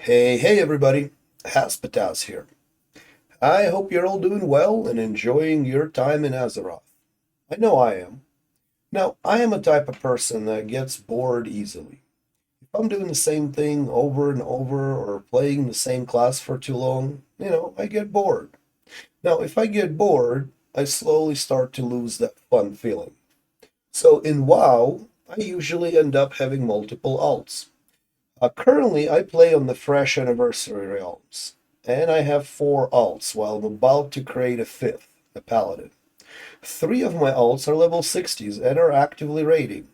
Hey everybody, Haspataz here. I hope you're all doing well and enjoying your time in Azeroth. I know I am. Now, I am a type of person that gets bored easily. If I'm doing the same thing over and over or playing the same class for too long, I get bored. Now, if I get bored, I slowly start to lose that fun feeling. So in WoW, I usually end up having multiple alts. Currently, I play on the Fresh Anniversary realms, and I have four alts while I'm about to create a fifth, a Paladin. Three of my alts are level 60s and are actively raiding.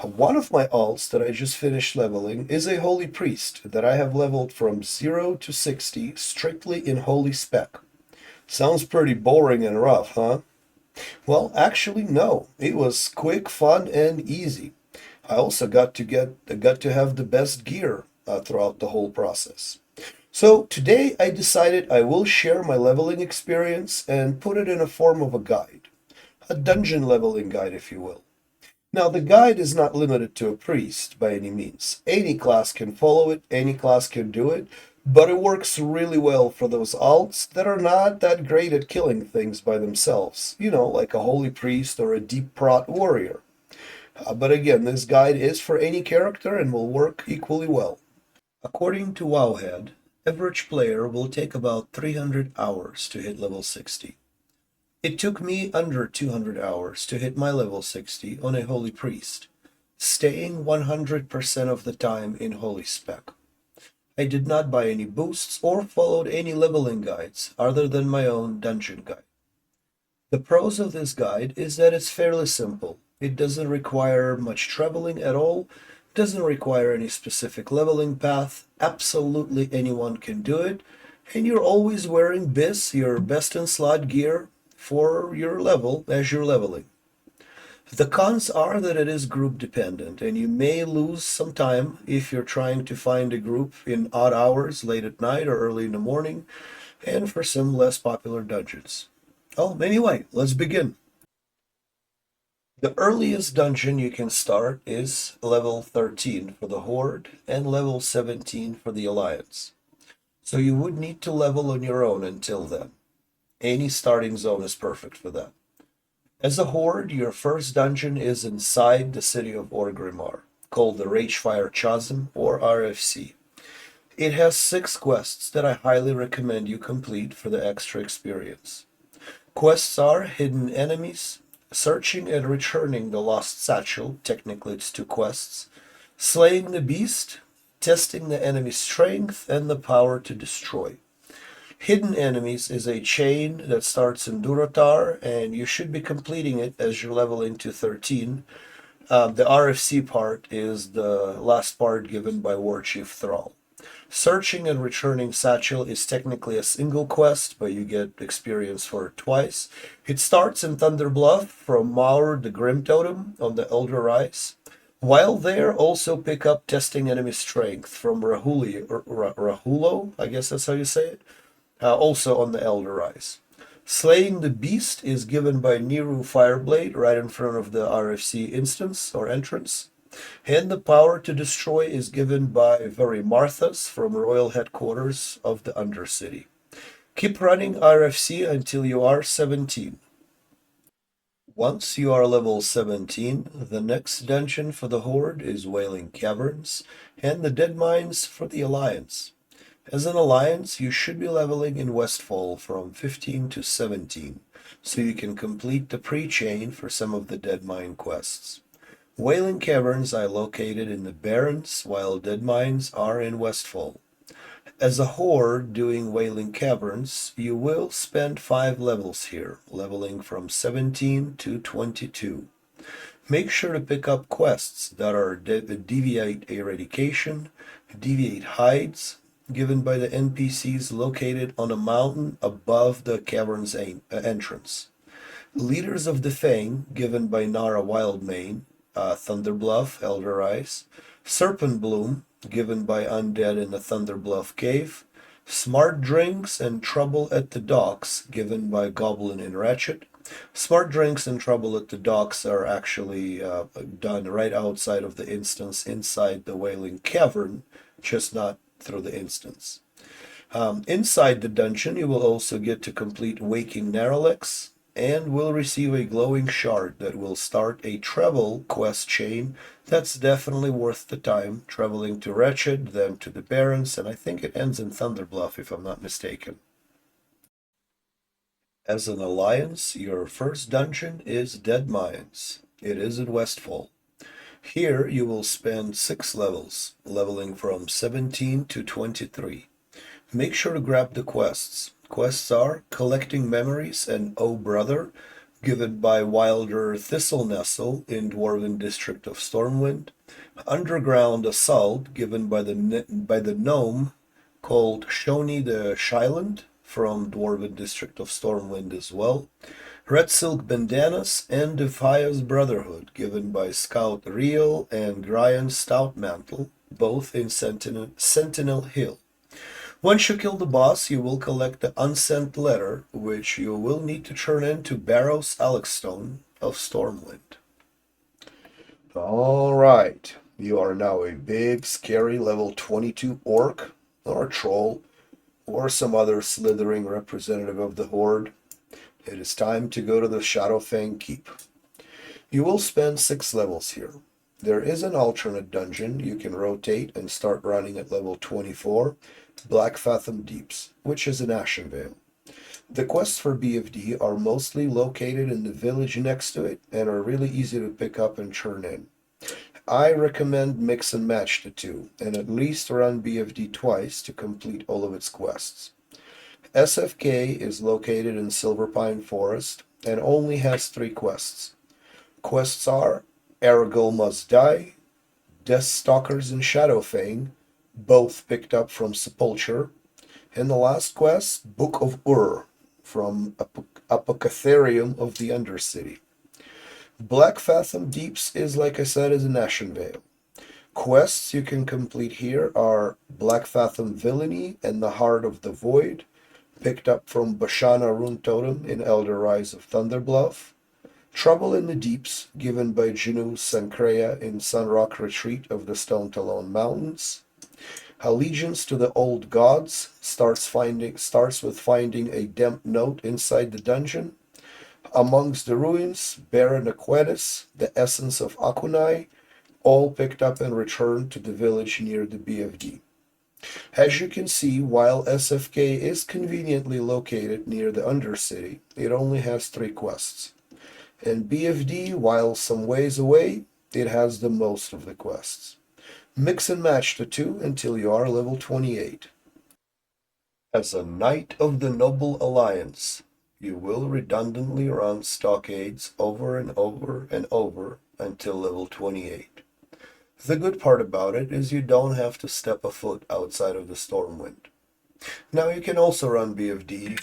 One of my alts that I just finished leveling is a Holy Priest that I have leveled from 0 to 60 strictly in Holy Spec. Sounds pretty boring and rough, huh? Well, actually, no. It was quick, fun, and easy. I also got to have the best gear throughout the whole process. So today I decided I will share my leveling experience and put it in a form of a guide, a dungeon leveling guide, if you will. Now, the guide is not limited to a priest by any means. Any class can follow it, any class can do it, but it works really well for those alts that are not that great at killing things by themselves, like a holy priest or a deep prot warrior. But again, this guide is for any character and will work equally well. According to Wowhead, average player will take about 300 hours to hit level 60. It took me under 200 hours to hit my level 60 on a Holy Priest, staying 100% of the time in Holy Spec. I did not buy any boosts or followed any leveling guides other than my own dungeon guide. The pros of this guide is that it's fairly simple. It doesn't require much traveling at all, doesn't require any specific leveling path, absolutely anyone can do it, and you're always wearing BIS, your best in slot gear, for your level as you're leveling. The cons are that it is group dependent, and you may lose some time if you're trying to find a group in odd hours, late at night or early in the morning, and for some less popular dungeons. Oh, anyway, let's begin. The earliest dungeon you can start is level 13 for the Horde and level 17 for the Alliance. So you would need to level on your own until then. Any starting zone is perfect for that. As a Horde, your first dungeon is inside the city of Orgrimmar, called the Ragefire Chasm or RFC. It has 6 quests that I highly recommend you complete for the extra experience. Quests are hidden enemies, searching and returning the lost satchel, technically it's 2 quests, slaying the beast, testing the enemy's strength and the power to destroy. Hidden enemies is a chain that starts in Durotar, and you should be completing it as you're leveling to 13. The RFC part is the last part given by Warchief Thrall. Searching and returning Satchel is technically a single quest, but you get experience for it twice. It starts in Thunder Bluff from Maur the Grim Totem on the Elder Rise. While there, also pick up testing enemy strength from Rahulo, I guess that's how you say it, also on the Elder Rise. Slaying the Beast is given by Niru Fireblade right in front of the RFC instance or entrance. And the power to destroy is given by Varimarthas from Royal Headquarters of the Undercity. Keep running RFC until you are 17. Once you are level 17, the next dungeon for the Horde is Wailing Caverns, and the Dead Mines for the Alliance. As an Alliance, you should be leveling in Westfall from 15 to 17, so you can complete the pre-chain for some of the Dead Mine quests. Wailing Caverns are located in the Barrens, while Dead Mines are in Westfall. As a Horde doing Wailing Caverns, you will spend 5 levels here, leveling from 17 to 22. Make sure to pick up quests that are Deviate Eradication, Deviate Hides, given by the NPCs located on a mountain above the cavern's entrance. Leaders of the Fang, given by Nara Wildmane, Thunderbluff, Elder Rise. Serpent Bloom, given by Undead in the Thunderbluff Cave. Smart Drinks and Trouble at the Docks, given by Goblin in Ratchet. Smart Drinks and Trouble at the Docks are actually done right outside of the instance inside the Wailing Cavern, just not through the instance. Inside the dungeon, you will also get to complete Waking Naralex and will receive a glowing shard that will start a travel quest chain that's definitely worth the time, traveling to Wretched, then to the Barrens, and I think it ends in Thunderbluff if I'm not mistaken. As an alliance, your first dungeon is Dead Mines. It is in Westfall. Here you will spend 6 levels, leveling from 17 to 23. Make sure to grab the quests. Quests are Collecting Memories and Oh Brother, given by Wilder Thistlenestle in Dwarven District of Stormwind. Underground Assault, given by the gnome called Shoni the Shyland from Dwarven District of Stormwind as well. Red Silk Bandanas and Defia's Brotherhood, given by Scout Reel and Ryan Stoutmantle, both in Sentinel Hill. Once you kill the boss, you will collect the unsent letter, which you will need to turn in to Barrows Alexstone of Stormwind. All right, you are now a big, scary level 22 orc, or troll, or some other slithering representative of the Horde. It is time to go to the Shadowfang Keep. You will spend 6 levels here. There is an alternate dungeon you can rotate and start running at level 24, Black Fathom Deeps, which is in Ashenvale. The quests for BFD are mostly located in the village next to it and are really easy to pick up and turn in. I recommend mix and match the two, and at least run BFD twice to complete all of its quests. SFK is located in Silverpine Forest and only has 3 quests. Quests are Aragol Must Die, Deathstalkers and Shadowfang, both picked up from Sepulture, and the last quest, Book of Ur, from Apothecarium of the Undercity. Black Fathom Deeps is, like I said, is in Ashenvale. Quests you can complete here are Black Fathom Villainy and the Heart of the Void, picked up from Bashana Rune Totem in Elder Rise of Thunderbluff. Trouble in the Deeps, given by Jinu Sankreya in Sunrock Retreat of the Stone Talon Mountains. Allegiance to the Old Gods starts with finding a damp note inside the dungeon. Amongst the Ruins, Baron Aquetus, the Essence of Akunai, all picked up and returned to the village near the BFD. As you can see, while SFK is conveniently located near the Undercity, it only has 3 quests. And BFD, while some ways away, it has the most of the quests. Mix and match the two until you are level 28. As a Knight of the Noble Alliance, you will redundantly run stockades over and over and over until level 28. The good part about it is you don't have to step a foot outside of the Stormwind. Now you can also run BFD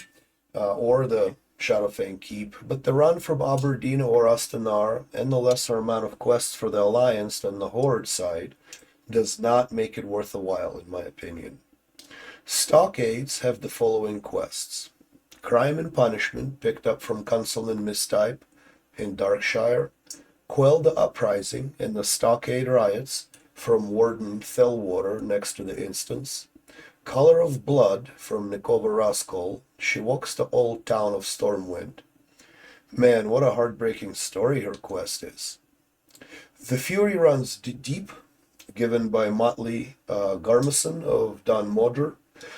or the Shadowfang Keep, but the run from Aberdeen or Astanar and the lesser amount of quests for the Alliance than the Horde side does not make it worth a while, in my opinion. Stockades have the following quests. Crime and Punishment, picked up from Councilman Mistype in Darkshire. Quell the Uprising and the Stockade Riots from Warden Fellwater next to the instance. Color of Blood from Nikova Raskol. She walks the old town of Stormwind. Man, what a heartbreaking story her quest is. The Fury runs deep, given by Motley Garmison of Don Modder.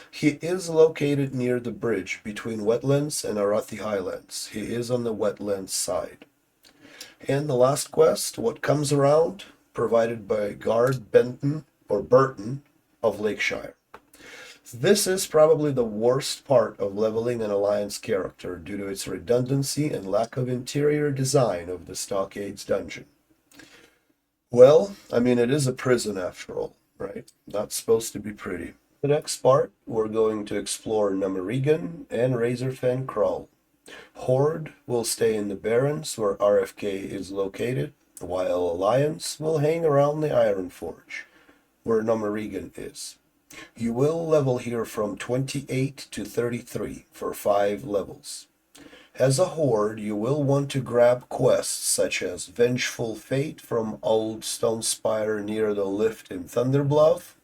He is located near the bridge between Wetlands and Arathi Highlands. He is on the Wetlands side. And the last quest, What Comes Around, provided by Guard Burton of Lakeshire. This is probably the worst part of leveling an Alliance character due to its redundancy and lack of interior design of the Stockades dungeon. Well, I mean, it is a prison after all, right? Not supposed to be pretty. The next part, we're going to explore Namarigan and Razorfang Kraul. Horde will stay in the Barrens where RFK is located, while Alliance will hang around the Iron Forge, where Namarigan is. You will level here from 28 to 33 for 5 levels. As a Horde, you will want to grab quests such as Vengeful Fate from Old Stone Spire near the lift in Thunderbluff,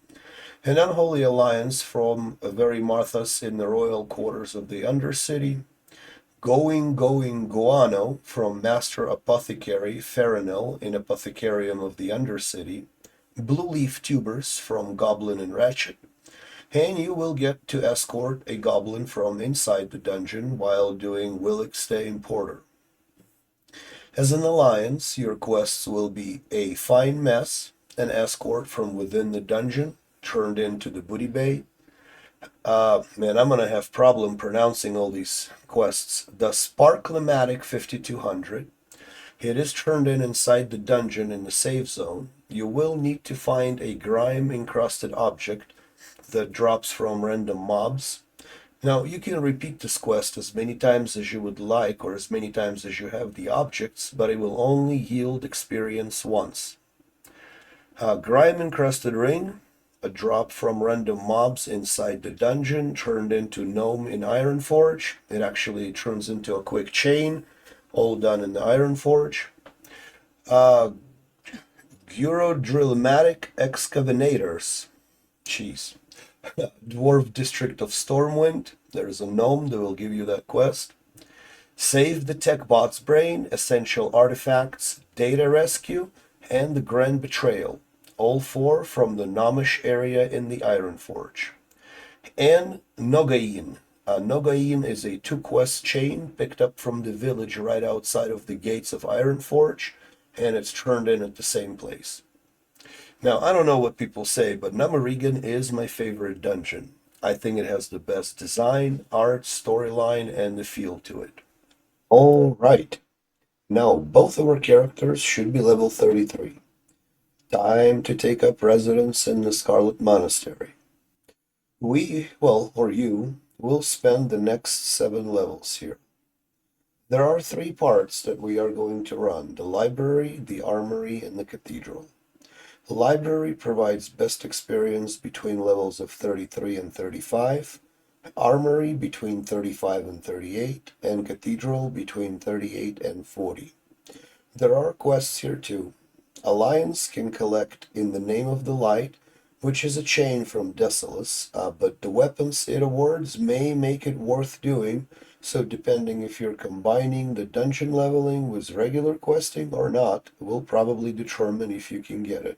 An unholy alliance from very Marthas in the royal quarters of the Undercity. Going Guano from Master Apothecary Farinel in Apothecarium of the Undercity. Blue leaf tubers from Goblin and Ratchet. And you will get to escort a goblin from inside the dungeon while doing Willickstein Porter. As an alliance, your quests will be a fine mess, an escort from within the dungeon, turned into the booty bay. Man, I'm gonna have problem pronouncing all these quests. The Sparklematic 5200. It is turned in inside the dungeon in the save zone. You will need to find a grime-encrusted object that drops from random mobs. Now, you can repeat this quest as many times as you would like or as many times as you have the objects, but it will only yield experience once. Grime-encrusted ring, a drop from random mobs inside the dungeon turned into gnome in Ironforge. It actually turns into a quick chain, all done in the Ironforge. Gyrodrillmatic excavators. Jeez. Dwarf District of Stormwind. There's a gnome that will give you that quest. Save the Tech Bot's Brain, Essential Artifacts, Data Rescue, and the Grand Betrayal. All four from the Gnomish area in the Ironforge. And Nogain. Nogain is a two-quest chain picked up from the village right outside of the gates of Ironforge, and it's turned in at the same place. Now, I don't know what people say, but Namarigan is my favorite dungeon. I think it has the best design, art, storyline, and the feel to it. All right. Now, both of our characters should be level 33. Time to take up residence in the Scarlet Monastery. Or you, will spend the next 7 levels here. There are 3 parts that we are going to run: the library, the armory, and the cathedral. The library provides best experience between levels of 33 and 35, armory between 35 and 38, and cathedral between 38 and 40. There are quests here too. Alliance can collect In the Name of the Light, which is a chain from Desolus, but the weapons it awards may make it worth doing, so depending if you're combining the dungeon leveling with regular questing or not, will probably determine if you can get it.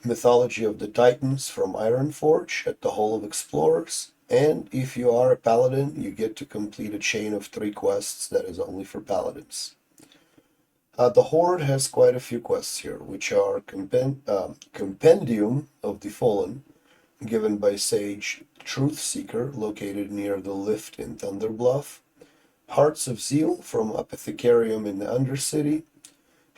Mythology of the Titans from Ironforge at the Hall of Explorers, and if you are a paladin, you get to complete a chain of 3 quests that is only for paladins. The Horde has quite a few quests here, which are Compendium of the Fallen, given by Sage Truthseeker, located near the lift in Thunderbluff, Hearts of Zeal from Apothecarium in the Undercity,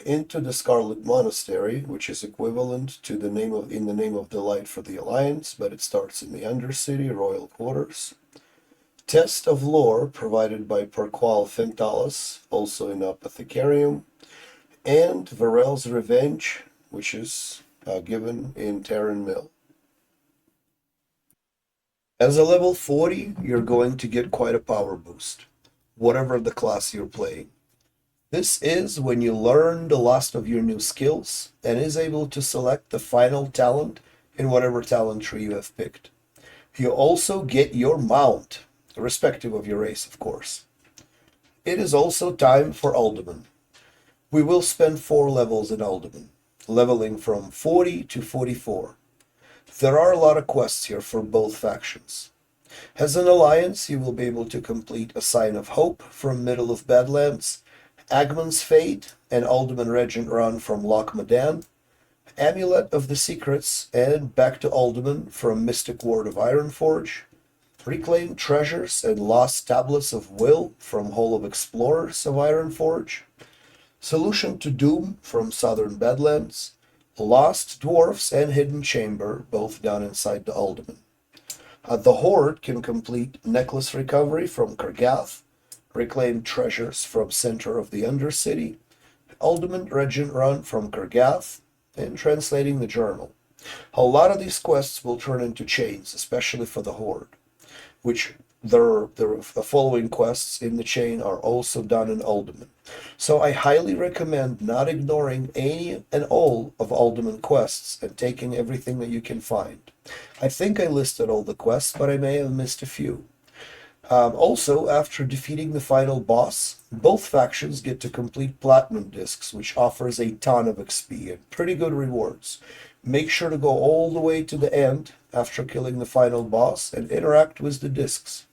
Into the Scarlet Monastery, which is equivalent to In the Name of the Light for the Alliance, but it starts in the Undercity, Royal Quarters. Test of Lore, provided by Perqual Fentalis, also in Apothecarium. And Varel's Revenge, which is given in Terran Mill. As a level 40, you're going to get quite a power boost, whatever the class you're playing. This is when you learn the last of your new skills and is able to select the final talent in whatever talent tree you have picked. You also get your mount, irrespective of your race, of course. It is also time for Alderman. We will spend 4 levels in Alderman, leveling from 40 to 44. There are a lot of quests here for both factions. As an alliance, you will be able to complete a Sign of Hope from Middle of Badlands, Agman's Fate and Alderman Regent Run from Loch Madan, Amulet of the Secrets and Back to Alderman from Mystic Ward of Ironforge, Reclaimed Treasures and Lost Tablets of Will from Hall of Explorers of Ironforge, Solution to Doom from Southern Badlands, Lost Dwarfs and Hidden Chamber, both done inside the Alderman. The Horde can complete Necklace Recovery from Kargath, Reclaimed Treasures from Center of the Undercity, Alderman Regent Run from Kargath, and Translating the Journal. A lot of these quests will turn into chains, especially for the Horde, which the following quests in the chain are also done in Uldaman. So I highly recommend not ignoring any and all of Uldaman quests and taking everything that you can find. I think I listed all the quests, but I may have missed a few. Also, after defeating the final boss, both factions get to complete Platinum Discs, which offers a ton of XP and pretty good rewards. Make sure to go all the way to the end after killing the final boss and interact with the discs.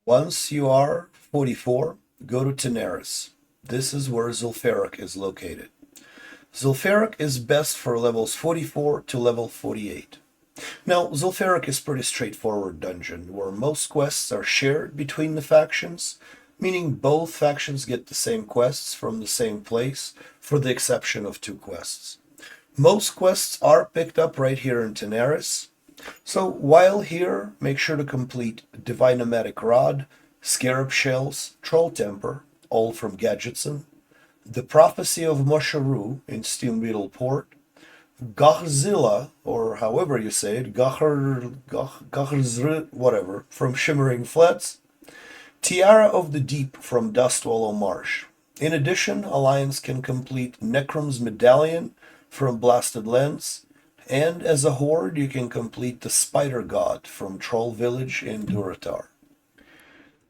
Once you are 44, go to Teneris. This is where Zul'Farrak is located. Zul'Farrak is best for levels 44 to level 48. Now, Zul'Farrak is a pretty straightforward dungeon, where most quests are shared between the factions, meaning both factions get the same quests from the same place, for the exception of two quests. Most quests are picked up right here in Teneris, so while here, make sure to complete Divinomatic Rod, Scarab Shells, Troll Temper, all from Gadgetson, The Prophecy of Mosharu in Steam Beetle Port, Gahzilla, or however you say it, whatever, from Shimmering Flats, Tiara of the Deep from Dustwallow Marsh. In addition, Alliance can complete Necrom's Medallion from Blasted Lens, and as a horde you can complete the Spider God from Troll Village in Durotar.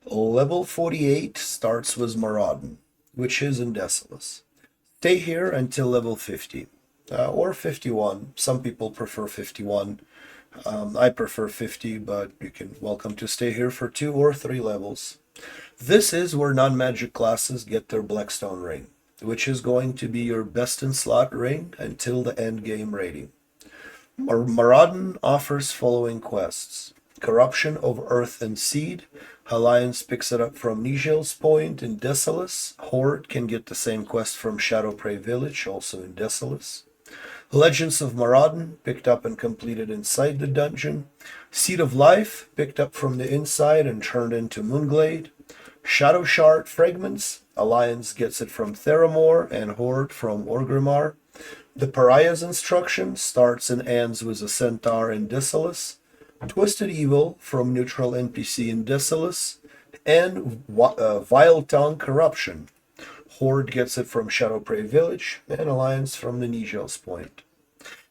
Level 48 starts with Maraudon, which is in Desolace. Stay here until level 50. Or 51. Some people prefer 51. I prefer 50, but you can welcome to stay here for 2 or 3 levels. This is where non-magic classes get their Blackstone ring, which is going to be your best in slot ring until the end game rating. Maraudon offers following quests: Corruption of Earth and Seed. Alliance picks it up from Nigel's Point in Desolace. Horde can get the same quest from Shadowprey Village, also in Desolace. Legends of Maraudon, picked up and completed inside the dungeon. Seed of Life, picked up from the inside and turned into Moonglade. Shadow Shard Fragments, Alliance gets it from Theramore and Horde from Orgrimmar. The Pariah's Instruction starts and ends with a Centaur in Desolace. Twisted Evil from neutral NPC in Desolace. And Vile Tongue Corruption. Horde gets it from Shadowprey Village, and Alliance from the Nigel's Point.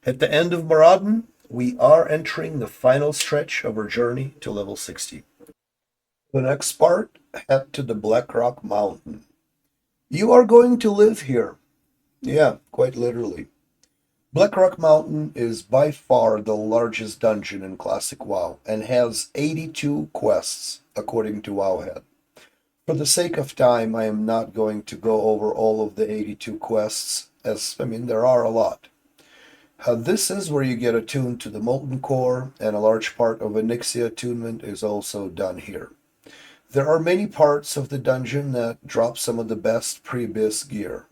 At the end of Maraudon, we are entering the final stretch of our journey to level 60. The next part, head to the Blackrock Mountain. You are going to live here. Yeah, quite literally. Blackrock Mountain is by far the largest dungeon in Classic WoW, and has 82 quests, according to Wowhead. For the sake of time, I am not going to go over all of the 82 quests, as, there are a lot. This is where you get attuned to the Molten Core, and a large part of Onyxia attunement is also done here. There are many parts of the dungeon that drop some of the best pre-Abyss gear.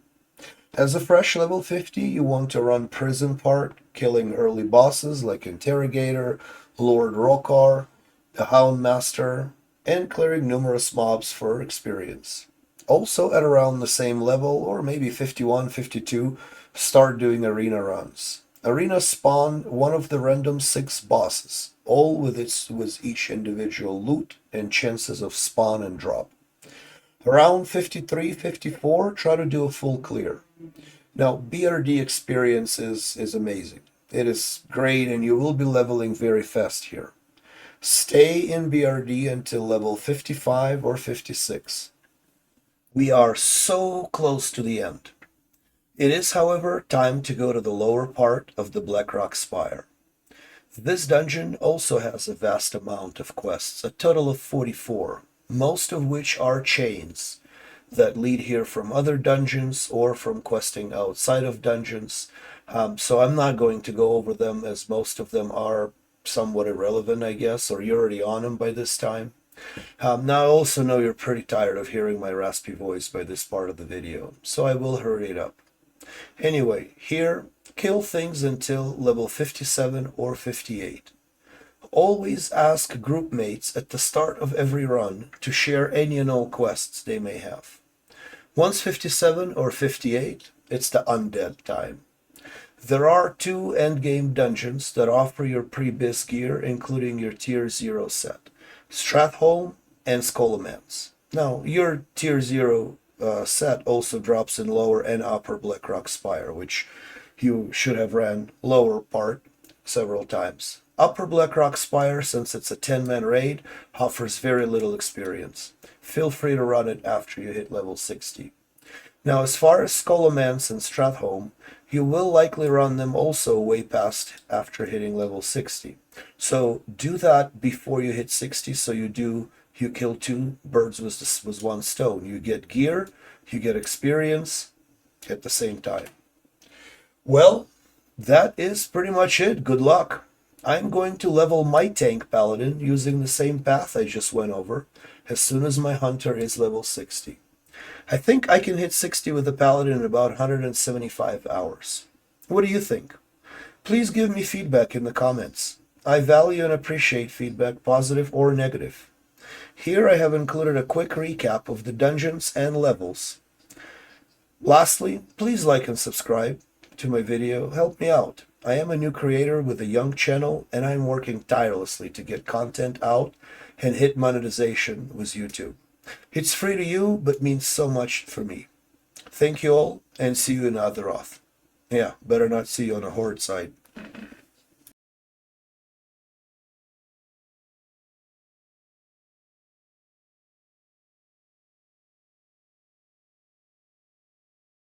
As a fresh level 50, you want to run Prison part, killing early bosses like Interrogator, Lord Rokar, the Houndmaster, and clearing numerous mobs for experience. Also at around the same level, or maybe 51, 52, start doing arena runs. Arenas spawn one of the random 6 bosses, all with each individual loot and chances of spawn and drop. Around 53, 54, try to do a full clear. Now, BRD experience is amazing. It is great, and you will be leveling very fast here. Stay in BRD until level 55 or 56. We are so close to the end. It is, however, time to go to the lower part of the Blackrock Spire. This dungeon also has a vast amount of quests, a total of 44, most of which are chains that lead here from other dungeons or from questing outside of dungeons. So I'm not going to go over them, as most of them are somewhat irrelevant, I guess, or you're already on them by this time. Now I also know you're pretty tired of hearing my raspy voice by this part of the video, so I will hurry it up. Anyway, here, kill things until level 57 or 58. Always ask group mates at the start of every run to share any and all quests they may have. Once 57 or 58, it's the undead time. There are two endgame dungeons that offer your pre-biz gear, including your Tier 0 set, Stratholme and Scholomance. Now, your Tier 0 set also drops in lower and upper Blackrock Spire, which you should have ran lower part several times. Upper Blackrock Spire, since it's a 10-man raid, offers very little experience. Feel free to run it after you hit level 60. Now, as far as Scholomance and Stratholme, you will likely run them also way past after hitting level 60. So do that before you hit 60, so you kill two birds with one stone. You get gear, you get experience at the same time. Well, that is pretty much it. Good luck. I'm going to level my tank paladin using the same path I just went over as soon as my hunter is level 60. I think I can hit 60 with the paladin in about 175 hours. What do you think? Please give me feedback in the comments. I value and appreciate feedback, positive or negative. Here I have included a quick recap of the dungeons and levels. Lastly, please like and subscribe to my video. Help me out. I am a new creator with a young channel, and I'm working tirelessly to get content out and hit monetization with YouTube. It's free to you, but means so much for me. Thank you all, and see you in Azeroth. Yeah, better not see you on a horde side.